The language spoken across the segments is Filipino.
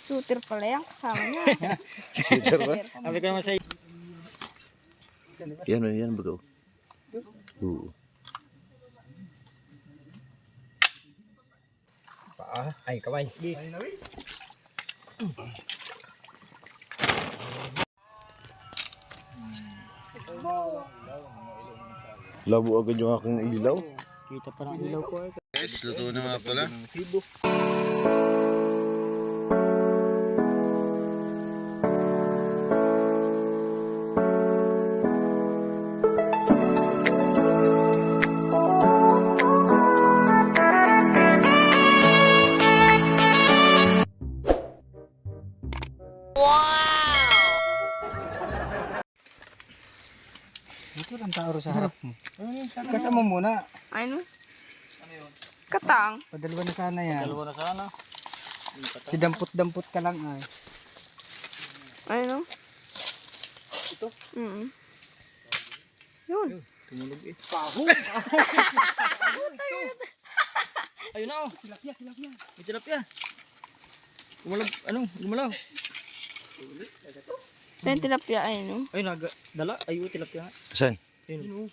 Shooter pala yan, kasama niya. Shooter ba? Sabi ko naman sa'yo. Yan bro. Oo. Ay, kaway. Labo agad yung aking ilaw. Kita pa ng ilaw ko. Guys, luto na nga pala. Ito lang tao sa harap mo. Kasama mo muna. Ano? Katang. Padalwa na sana yan. Dalawa na sana. Si dampot-dampot ka lang ay. Ano? Ito? Yun. Tumulog eh. Paho! Ayun na oh. Tilapia. May tilapia. Gumalaw. Saan tilapia ay no? Ay, dala. Ayun, tilapia nga. Saan? Ayun.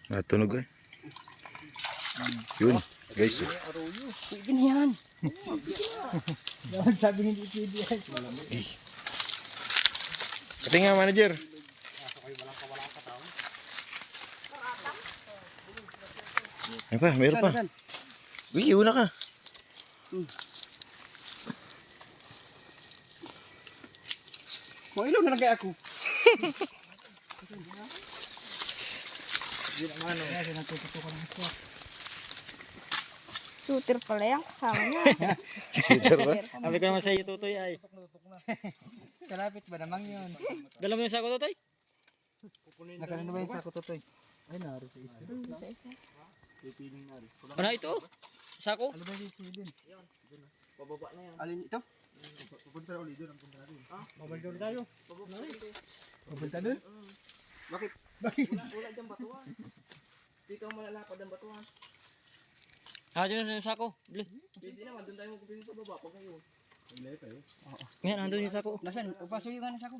Natunog eh. Yun. Guys. Pwede na yan. Sabi hindi pwede yan. Pati nga manager. Ay pa, meron pa. Uy, una ka. Mga ilaw na lang kaya ako. Shooter pala yan, kasama niya. Shooter ba? Sabi ko naman sa'yo, Tutoy ay. Kalapit ba namang yun? Dala mo yung sako, Tutoy? Nakalan na ba yung sako totoy? Ay, naroon sa isa. Ano ito? Sako? Ano ba yung isa din? Bababa na yan. Alin ito? Pupunta na ulit doon. Ang punta natin. Babalik ulit tayo. Pupunta dun? Bakit? Wala dyan batuan. Dito ang malalapad ang batuan. Dyan yung sako. Bili. Pwede naman, doon tayo magpipili sa baba. Pag ngayon. Ngayon, nandun yung sako. Nasaan? Upasok yung ano sako?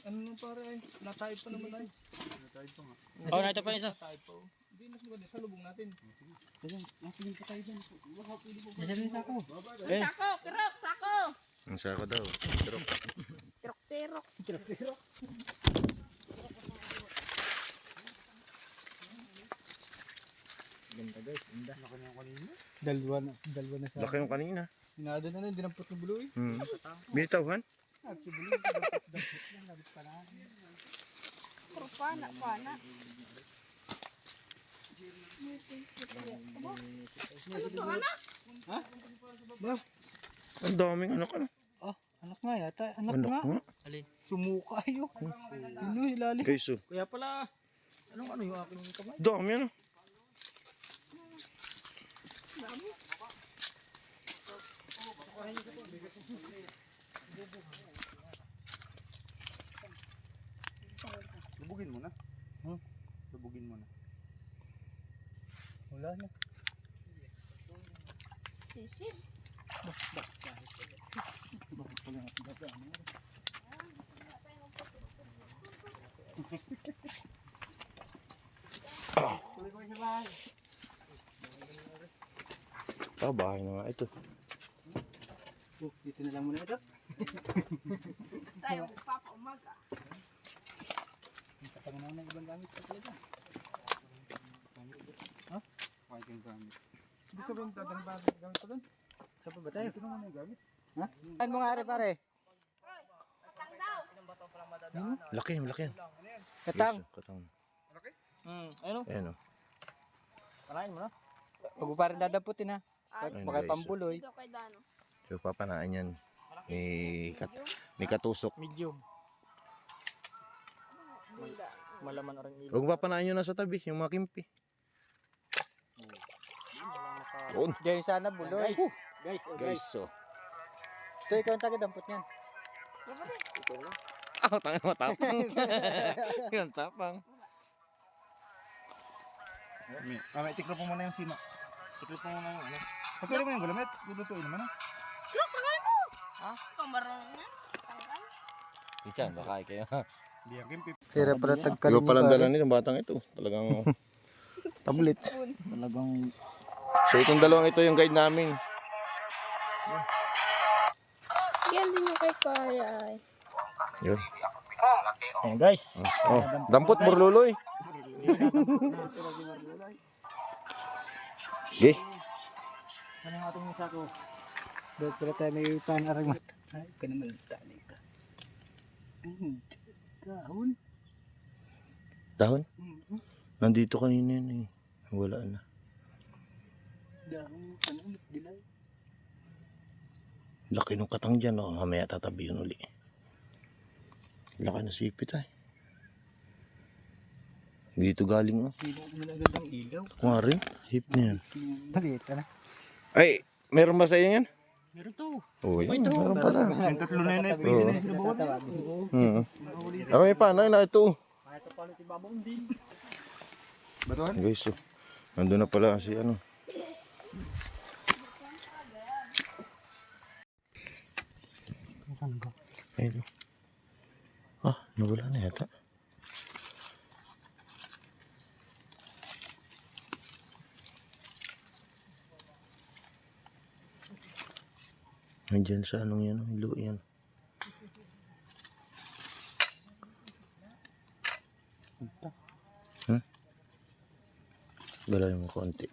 Ano nung pare ay? Natayip pa naman ay. Natayip pa nga. Oo, nakita pa isa. Hindi, mas maganda. Sa lubong natin. Natingin pa tayo dyan. Nasaan yung sako? Eh, Sako, kirok, sako. Ang sako daw. Pero Tirok-tirok. ganda guys, ganda. Dalawa na sa. laki yung kanina. Sinado na nun, dinampot ng bulo eh. Binitawhan? Bulo, dampot lang, labit pa na. Pero pana. Ang daming anak ano. Ah, anak nga yata. Anak Anak nga. nga. Alin? Sumuka yun. Ano, ilalim. Guys, oh. Kaya pala, ano yung aking kamay? Dami ano. Lubugin mo na. Lubugin mo na. Wala na. Sisid. Bahay na nga ito. Dito na lang muna ito. Tayo magpapaumaga. Katangan na ng ibang gamit pa talaga. Ha? Kahit yung gamit. Hindi ka ba yung dadang gamit pa doon? Saan pa ba tayo? Ito naman yung gamit. Ha? Saan mo nga pare? Katang daw. Laki yan. Katang. Guys, katang. Ayun o. Ayan oh. Panahin mo na. Huwag mo parang dadamputin ha. Ayun, Baka guys. pambuloy. Dito kay Dano. So papanaan yan. May katusok. Medium. Malaman na rin ilo. Huwag papanaan nyo na sa tabi. Yung mga kimpi. Doon. Diyan sana buloy. Guys, Guys, oh. Ito ikaw ang taga-dampot niyan. Ah, tanga matapang. Yan, tapang. Mamaya, tiklo po muna yung sima. Tiklo po muna yung ano. Pagkali mo yung gulamit, lulutuin naman ah. Look, tanggal mo! Ha? Kamarang yan. Tanggal. Minsan, baka kayo. Hindi ang kimpip. Sira pala tagkalin. Iba palang dala nito, batang ito. Talagang tablet. Talagang So itong dalawang ito yung guide namin. Yan din yung kay Kaya ay. Yun. Ayan guys. Oh, dampot burluloy. Okay. Ano yung ating isa ko? doon pala tayo may panarang. Ay, ka naman tali ka. Dahon. Dahon? Nandito kanina yun eh. Wala na. Dahon, ano, dilay. Laki nung katang dyan. Oh. Mamaya tatabi yun uli. Laki na sipit ay. Dito galing oh. Sino ko agad ang ilaw. Kung rin, hip na yan. Maliit ka na. Ay, meron ba sa iyo yan? Meron to. Oo, yun. Meron pala. Yung tatlo na yun ay pwede na yung sinubukan. Ako may panay na ito. Ito pala si Babong din. Batuhan? Guys, oh. Nandun na pala si ano. Ayun. Ah, nawala na yata. Nandiyan sa anong yan, hilo yan. Galawin mo konti.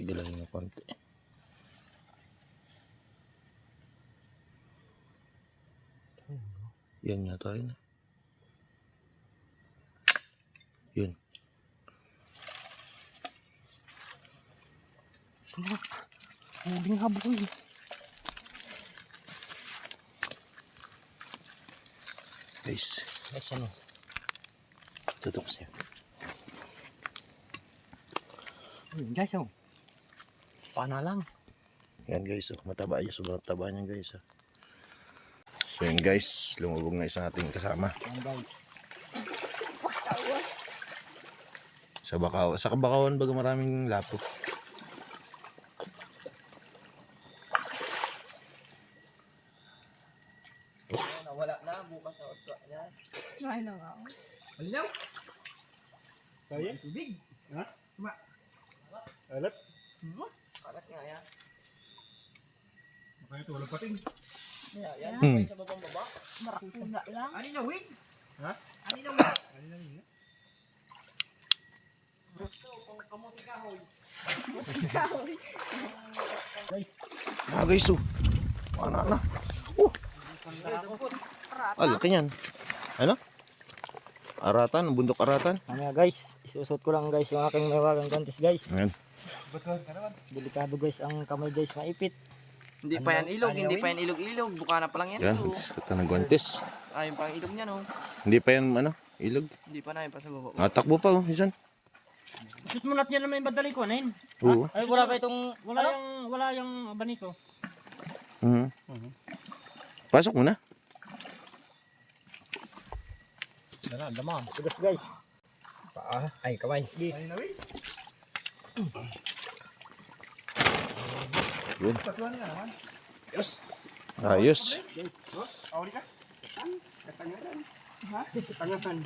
Galawin mo konti. Yan nga tayo na. Yun. Huling habol. Guys, Guys, ano? tutok siya. Guys, oh. Paano lang? Yan guys, oh. Mataba yun. Sobrang taba niyan guys. Oh. So yan guys, lumubog na isang ating kasama. Ayan guys. Sa Bakawan. Sa Bakawan baga maraming lapo. Nawala na, bukas na otro. Ayan. Ay na nga. Malinaw? Kaya? Tubig. Ha? Alat? Kalat nga yan. Kaya ito, walang pating. Yan, Hmm. sa babang baba. Marakuna lang. Ani na wig? Ha? Ani na wig? Ano na yun? Gusto, kung kamuti kahoy. Ah guys, oh. Ano na. Oh, ah, laki yan. Ano? Aratan, bundok aratan. Ano guys, isusot ko lang guys yung aking mawagang gantis guys. Ayan. Batuhan ka naman. Delikado guys ang kamay guys, maipit. Hindi pa yan ilog, hindi pa yan ilog-ilog. Buka na pa lang yan. Yan, ito na guantes. Ayun pa ang ilog niya, no? Hindi pa yan, ano, ilog. Hindi pa na, yun pa sa baba. Natakbo pa, oh, isan. Shoot mo natin yan naman yung badali ko, anin? Oo. Ay, wala pa itong, wala yung abaniko. Mhm. Pasok mo na. Dala, dama. Tugas guys. Paa. Ay, kamay. Ay, nawi. Yun. Batuhan ka naman. Ayos. Awali ka? Katangahan. Ha? Katangahan.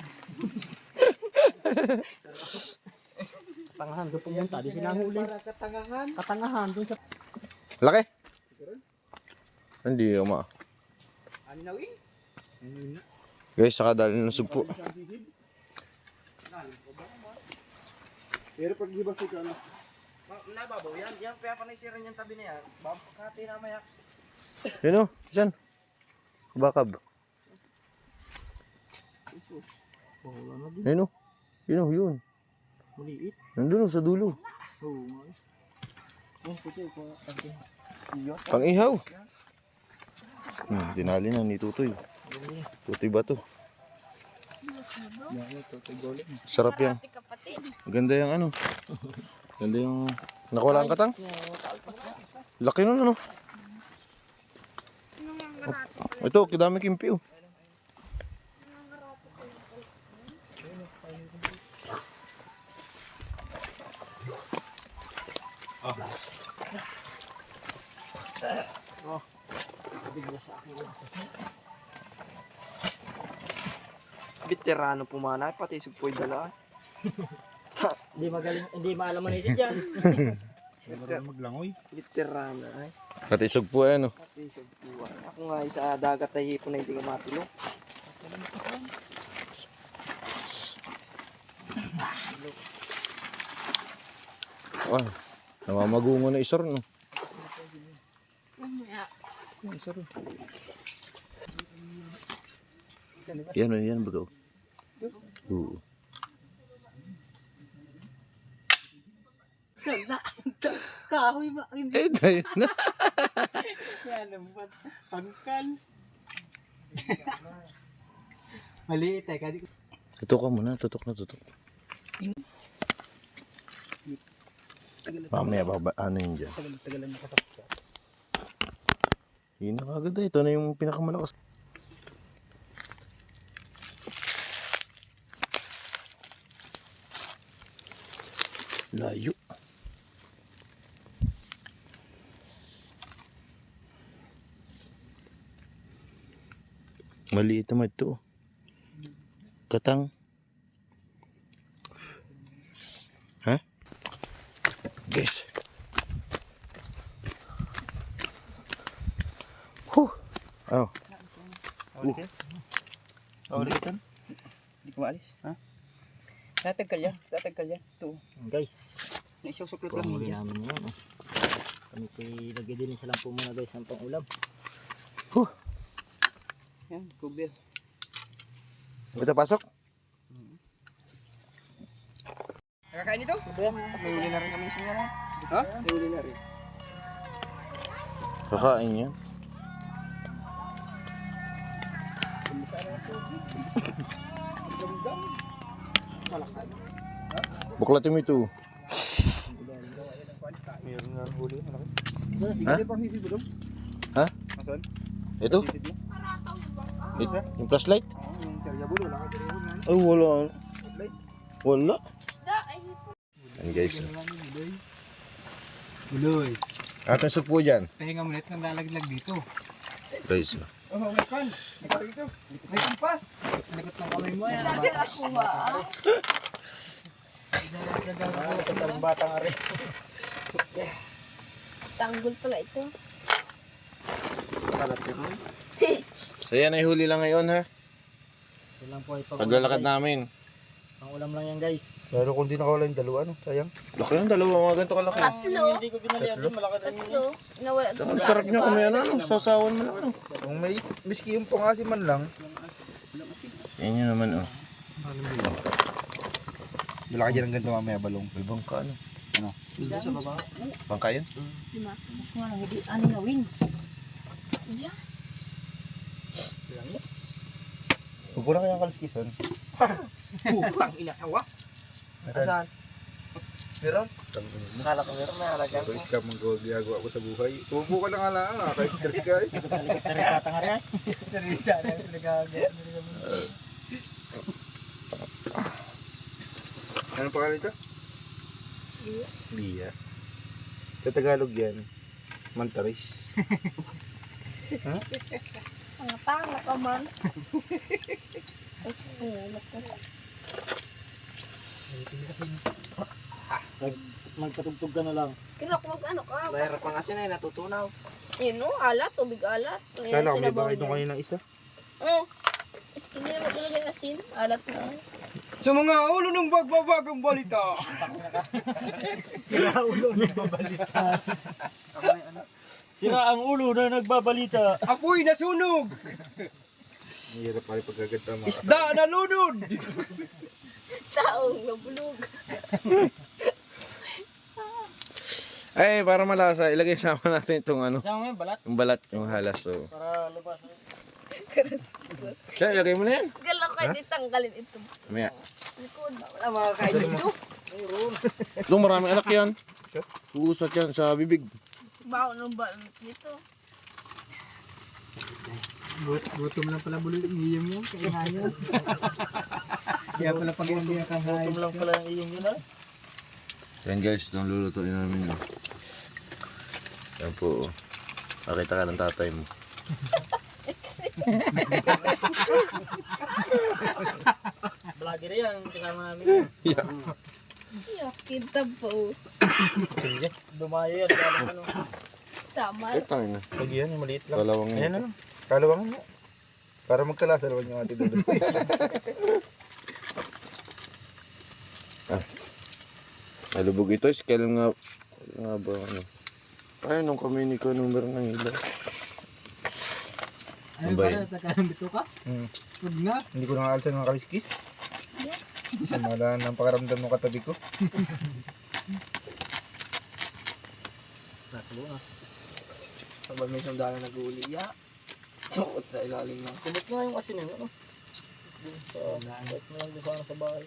Tangahan, doon pumunta. Di sinahuli. Katangahan. Katangahan, doon sa... Laki. Hindi, uma. Ano nawi? Ano na? Guys, saka dali ng sugpo. Pero pag gibas ito, ano? Nababaw yan. Yan, kaya panisiran yung tabi na yan. Kati na mayak. Yun o, isan. Bakab. Yun o. Yun o, yun. Maliit. Nandun o, sa dulo. Oo. Oh, puti ko. Pang ihaw. Dinali na ni Tutoy. Tutoy ba to? Sarap yan. Marati kapatid. Ganda yung ano. Ganda yung... Nakawala ang katang? Laki nun ano. Ito, kidami kimpi oh. Veterano pumanay, pati sugpoy dala. Hindi magaling, hindi maalaman isip yan. Maglangoy. Veterano ay. Pati sugpo ano. Pati sugpuan. Ako nga sa dagat ay hipon na hindi ka matulog. Wow. Namamagungo na isor no. Yan bago. Oo. Kahoy ba? Eh, dahil na. Yan naman. Pangkal. Maliit eh. Tutok ka muna, tutok. Mamaya ano yun dyan? Tagal-tagal na kasapsa. Yun na kagad eh. Ito na yung pinakamalakas. Layo. Maliit naman ito. Katang. Ha? Guys. Huh. Oh. Ulit ito? Hindi ko maalis. Ha? Tatagkal yan. Ito. Guys, Naisusuklit lang pumuli yan. namin yan. Kami ko'y lagay din sa lampo muna guys ng pang-ulam. Yan, kubir. Ito pasok. Nakakain ito? May huli na rin kami siya na. Ha? May huli na rin. Kakain yan. Buklatin mo ito. Meron nga huli. Ha? Ha? Asan? Ito? Yung flashlight? Yung karyabulo. Ay, wala. Wala. Isda ay hipon. Yan guys. Buloy. Ating sugpo dyan. Pahinga mo ulit nang lalaglag dito. Guys. Oh, may pan. Ikaw dito. May kumpas. Nagot ng kamay mo yan. Lagi ako ba? Tatlong batang ari. Tanggol pala ito. Kalat ka mo. So yan ay huli lang ngayon ha. Ito lang po ay pang-ulam Paglalakad guys. namin. Pang-ulam lang yan guys. Pero kung di nakawala yung dalawa, no? Sayang. Laki yung dalawa mga ganito kalaki. Tatlo. Hindi ko pinalihan din, malaki rin yun. Tatlo. Nawala ito Ang sarap niya kung may ano, sasawan mo lang. Ano. Kung may miski yung pangasin man lang. Yan yun naman oh. Malaki dyan ang ganito mamaya balong. May bangka ano. Dito sa baba. Bangka yun? Diyan. Huwag ko na kayang kaliskisan. Putang inasawa. Asan? Meron? Nakala ko meron na halaga. Ito iska mong gagawa ko sa buhay. Upo ka na nga lang. Nakaka-stress ka eh. Tarik batang ari ay. Narisa na yung pinagagawa. Anong pangalan ito? Lia. Sa Tagalog yan. Mantaris. Ang tanga ka man. Ay, pangulat ko. Magpatugtog ka na lang. Kinok mag-ano ka. Mahirap pa kasi na natutunaw. Yun o, alat, tubig alat. Kala ko may bangay doon kanina isa. Oo. Hindi naman talaga asin. Alat na. Sa mga ulo ng bagbabagang balita. Sira ang ulo na nagbabalita. Apoy nasunog. Mahirap pa rin pagkaganda mga. Isda nalunod. Taong nabulog. Ay, para malasa, ilagay sama natin itong ano. Sama mo yung balat Yung balat, yung halas. So. para lubas. Kaya ilagay mo na yan. Gala ko hindi tanggalin ito. Mamaya. Likod. Wala mga kain dito. Ito maraming anak yan. Uusat yan sa bibig. Baho ng balat dito. Gutom lang pala bulo yung iyong mo. Kaya Kaya pala pag hindi ka Gutom lang pala yung iyong yun ah. Yan guys, itong lulutuin namin. Oh. Yan po. Oh. Pakita ka ng tatay mo. Vlogger yan, kasama namin. Iya, kita po. Dumayo yan, galing ano. Sama. Ito na. Pag yan, yung maliit lang. Kalawang Ayan na lang. Kalawang mo. Para magkalasa naman yung ating dulo. Nalubog ito. Scale nga ba ano. Ay, nung kami ni ko numero ng ilaw. Ano ba yun? Huwag na. Hindi ko nakaalsan ng kaliskis. Wala nang pakaramdam ng katabi ko. Sabay may isang daan na nag-uuli. Suot sa ilalim ng. Kumot nga yung asin yun, ano? Dun sa, kahit mo lang doon sana sa bahay.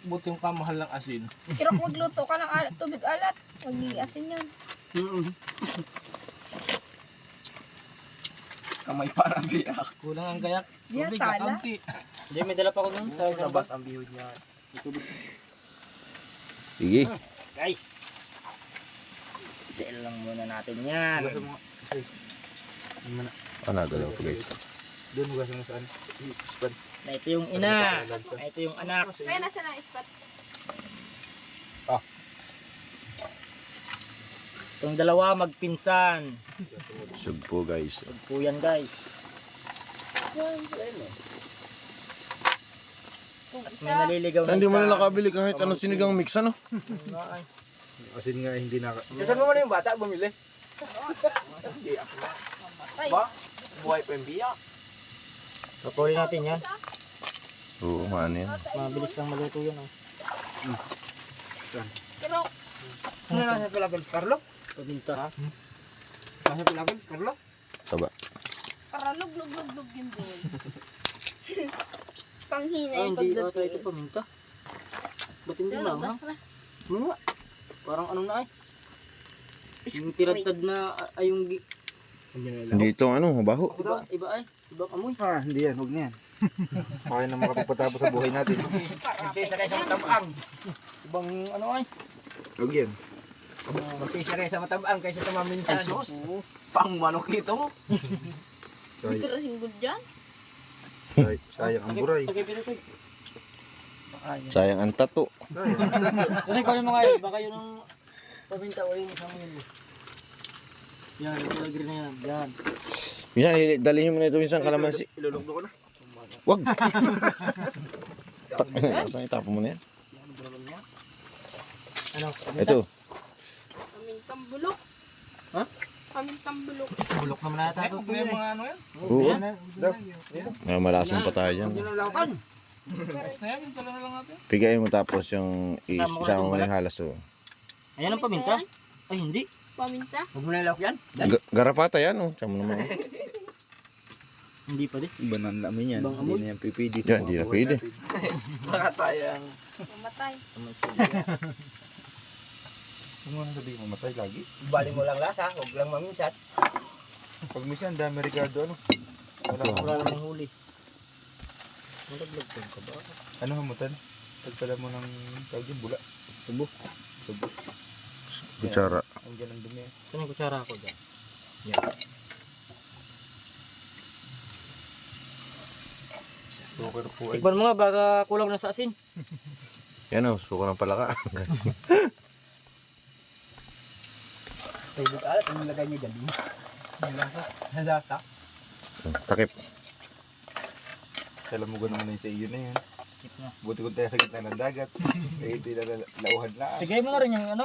Buti yung kamahal ng asin. Pero kung magluto ka ng alat, tubig alat, mag-iasin yun. Kamay parang biyak. Kulang ang gayak. Yan, tala. Hindi, may dala pa ko dun sa isang Labas ang bihod niya. Sige. Guys! Isa-isa lang muna natin yan. Ano, dalawa po guys. Doon mo gasa mo saan? Span. Na ito yung ina. Na ito yung anak. Kaya nasa na ispat. Itong dalawa magpinsan. Sugpo guys. Po yan guys. Kung May isa, naliligaw na Hindi mo isa. na nakabili kahit ano sinigang mix ano. Ay. Kasi nga hindi na... Saan mo na yung bata bumili? Hindi ako na. ay, Ba? Buhay pa yung biyak. Pakulin natin yan. Oo, maano yan. Mabilis lang maluto yan. Oh. pero, Ano nasa pilapil? Carlo? Paminta. Nasa pilapil? Carlo? Taba. para lug-lug-lug yun doon. Panghina Ay, yung hindi ata ito pagdating. paminta. Ba't hindi Pero, na? Ha? gas na. Ano nga? Parang ano na ay. Yung tiradtad na ay yung Hindi ito ano, mabaho. iba ay. Ibang amoy. Hindi yan. Huwag na yan. Kaya na makapagpatapos sa buhay natin. Magtisa kayo sa matabang. Ibang ano ay. Huwag yan. Magtisa kayo sa matabang kaysa sa maminsan. Ay sus. Pang manok ito. Ito na singgol dyan. Sayang ang buray. Tagay pinatay. Sayang ang tato. Kasi kung yung mga yun, baka yun ang paminta o yung isang yun. Yan, yung pilagri na yan. Yan. Minsan, dalihin mo na ito minsan kalamansi. Ilulugdo ko na. Wag! Saan itapon mo na yan? Ano? Ito. Pamintang bulok. Ha? Pamintang bulok. Bulok naman nata. Ito po yung mga ano yan. Oo. May malasong pa tayo dyan. Yun ang lawan. Ayos na yan, yung tala na lang natin. Pigayin mo tapos yung isama mo na yung halas. Oh. Ayan ang paminta? Ay, hindi. Paminta. Huwag mo na ilawak yan. Garapata yan. Oh. Sama naman. Hindi pa din. Iba na ang lamin yan. Ibang Hindi amoy. na yan pipidi. Yan, hindi na pwede. Baka tayang. Mamatay. Kung ano sabihin mo, matay lagi. Bali mo lang lasa. Huwag lang maminsan. Pag minsan, dami Ricardo, ano? Wala namang huli. Malaglag ka ba? Ano hamutan? Pagpala mo ng tawag yung bula. Subo. Subo. Kutsara. Andiyan ang dumi. Saan yung kutsara ko dyan? Yan. Sugar po ay. Tikman mo nga, baka kulang na sa asin. Yan o. Suko ng palaka. Ay, buta alat. Ang nilagay niyo dyan. Nalasa. So, takip. Alam mo gano'n naman sa iyo na yan. Tip na. Buti kung tayo sa gitna ng dagat. Eh, hindi na lauhan na. Tigay mo na rin yung ano,